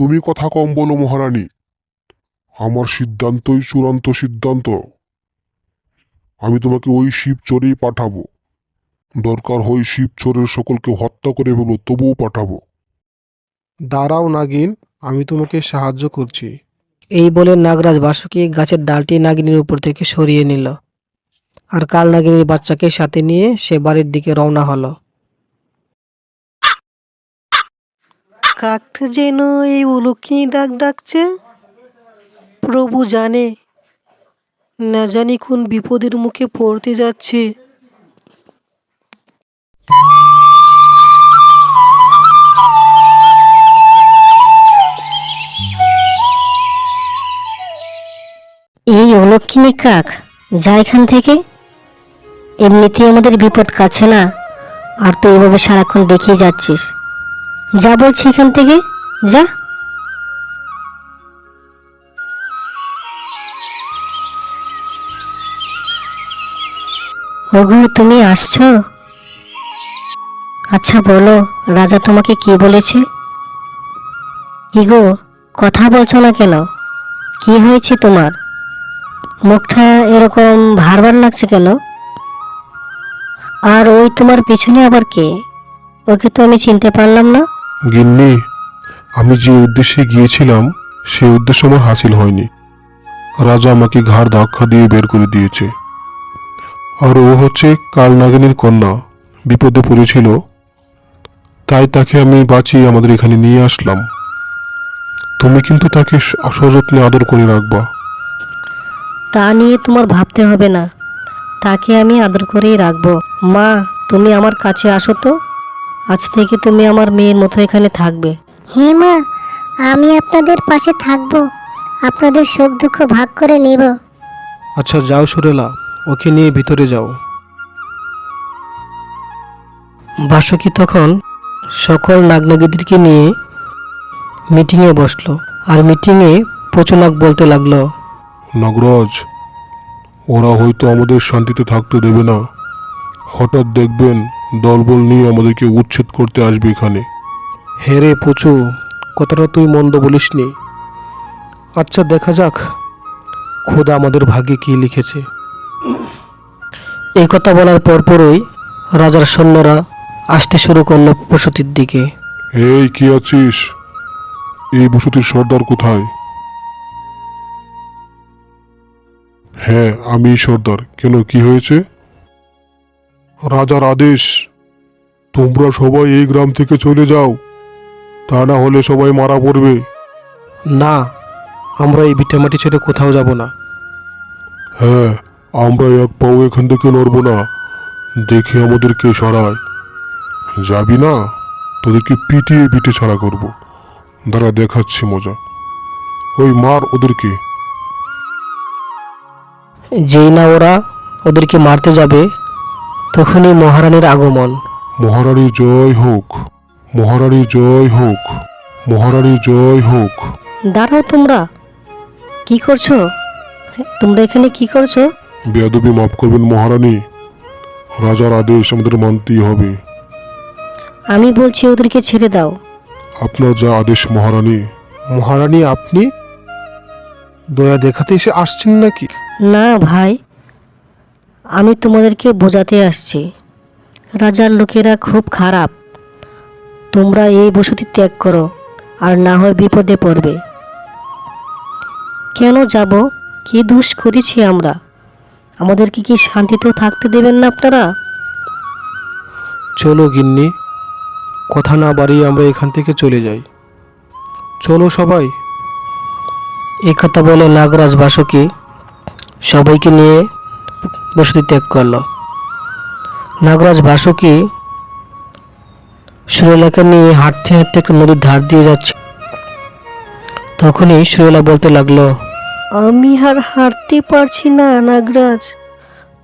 তুমি কথা কম বলো মহারানী। আমার সিদ্ধান্তই চূড়ান্ত সিদ্ধান্ত। আমি তোমাকে ওই শিবচরেই পাঠাবো। দরকার হয় শিবচরের সকলকে হত্যা করে ফেলো, তবুও পাঠাবো। দাঁড়াও নাগিন, আমি তোমাকে সাহায্য করছি। এই বলে নাগরাজ বাসুকি গাছের ডালটি নাগিনীর উপর থেকে সরিয়ে নিল, আর কাল নাগিনীর বাচ্চাকে সাথে নিয়ে সে বাড়ির দিকে রওনা হলো। কাকটা যেন এই অলক্ষিনী ডাক ডাকছে। প্রভু জানে, না জানি কোন বিপদের মুখে পড়তে যাচ্ছে। এই অলক্ষিণী কাক, যা এখান থেকে। এমনিতেই আমাদের বিপদ কাছে না, আর তুই এভাবে সারাক্ষণ দেখিয়ে যাচ্ছিস। যা বলছি এখান থেকে, যা। ওগো, তুমি আসছো? আচ্ছা বলো, রাজা তোমাকে কি বলেছে? কি গো, কথা বলছো না কেন? কি হয়েছে তোমার? মুখটা এরকম ভার লাগছে কেন? আর ওই তোমার পিছনে আবার কে? ওকে তো আমি চিনতে পারলাম না। গিন্নি, আমি যে উদ্দেশ্যে গিয়েছিলাম সেই উদ্দেশ্য আমার হাসিল হয়নি। রাজা আমাকে ঘাড় ধাক্কা দিয়ে বের করে দিয়েছে। আর ও হচ্ছে কালনাগিনীর কন্যা, বিপদে পড়েছিল, তাই তাকে আমি বাঁচিয়ে আমাদের এখানে নিয়ে আসলাম। তুমি কিন্তু তাকে সযত্নে আদর করে রাখবা। তা নিয়ে তোমার ভাবতে হবে না, তাকে আমি আদর করেই রাখবো। মা, তুমি আমার কাছে আসো তো। আজ থেকে তুমি আমার মেয়ের মতো এখানে থাকবে। হ্যাঁ মা, আমি আপনাদের পাশে থাকবো, আপনাদের সুখ দুঃখ ভাগ করে নেব। আচ্ছা যাও সুরেলা, ওকে নিয়ে ভিতরে যাও। বাসুকি তখন সকল নাগনাগীদেরকে নিয়ে মিটিংয়ে বসলো, আর মিটিংয়ে পচুনাগ বলতে লাগলো, নাগরাজ, ওরা হয়তো আমাদের শান্তিতে থাকতে দেবে না। হঠাৎ দেখবেন দলবল নিয়ে আমাদেরকে উচ্ছেদ করতে আসবে এখানে। হে রে পুচু, কথাটা তুই মন্দ বলিসনি। আচ্ছা দেখা যাক খোদা আমাদের ভাগ্যে কি লিখেছে। এই কথা বলার পরপরই রাজার সৈন্যরা আসতে শুরু করলো বসতির দিকে। এই কি আছিস? এই বসতির সর্দার কোথায়? হ্যাঁ, আমি সর্দার। কেন, কি হয়েছে? রাজার আদেশ, তোমরা সবাই এই গ্রাম থেকে চলে যাও, তা না হলে সবাই মারা পড়বে। না, আমরা এই ভিটামাটি ছেড়ে কোথাও যাব না। হ্যাঁ, আমরা এক পাও এখান থেকে নড়ব না। দেখে আমাদেরকে সরায়। যাবি না? তোদেরকে পিটিয়ে পিটে ছাড়া করব। দাঁড়া, দেখাচ্ছি মজা। ওই মার ওদেরকে। যেই না ওরা ওদেরকে মারতে যাবে, তখনই মহারানীর আগমন। মহারানী জয় হোক, মহারানী জয় হোক, মহারানী জয় হোক। দাঁড়াও, তোমরা কি করছো? তোমরা এখানে কি করছো? বেয়াদবি মাফ করবেন মহারানী, রাজার আদেশ আমাদের মানতেই হবে। আমি বলছি ওদেরকে ছেড়ে দাও। আপনার যা আদেশ মহারানী। মহারানী, আপনি দয়া দেখাতে এসে আসছেন নাকি? না ভাই, আমি তোমাদেরকে বোঝাতে আসছি, রাজার লোকেরা খুব খারাপ। তোমরা এই বসতি ত্যাগ করো, আর না হয় বিপদে পড়বে। কেন যাব? কি দোষ করেছি আমরা? আমাদেরকে কি শান্তিতেও থাকতে দেবেন না আপনারা? চলো গিন্নি, কথা না বাড়িয়ে আমরা এখান থেকে চলে যাই। চলো সবাই। এই কথা বলে নাগরাজ বাসুকি সবাইকে নিয়ে বসতি ত্যাগ করল। নাগরাজ বাসুকি সুরেলাকে নিয়ে হাঁটতে হাঁটতে একটা নদীর ধার দিয়ে যাচ্ছে। তখনই সুরেলা বলতে লাগলো, আমি আর হাঁটতে পারছি না নাগরাজ,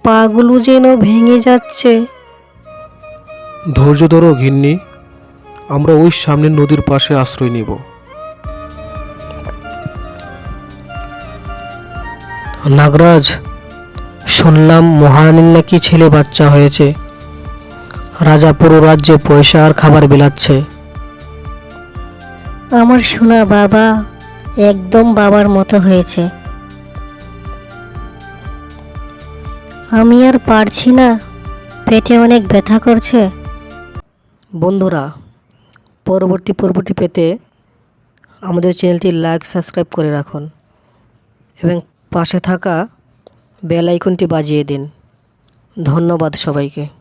পাগুলো যেন ভেঙে যাচ্ছে। ধৈর্য ধরো গিন্নি, আমরা ওই সামনের নদীর পাশে আশ্রয় নিব। নাগরাজ, শুনলাম মহারানীর নাকি ছেলে বাচ্চা হয়েছে। রাজা পুরো রাজ্যে পয়সা আর খাবার বিলাচ্ছে। আমার সোনা বাবা একদম বাবার মতো হয়েছে। আমি আর পারছি না, পেটে অনেক ব্যথা করছে। বন্ধুরা, পরবর্তী পেতে আমাদের চ্যানেলটি লাইক সাবস্ক্রাইব করে রাখুন এবং পাশে থাকা বেল আইকনটি বাজিয়ে দিন। ধন্যবাদ সবাইকে।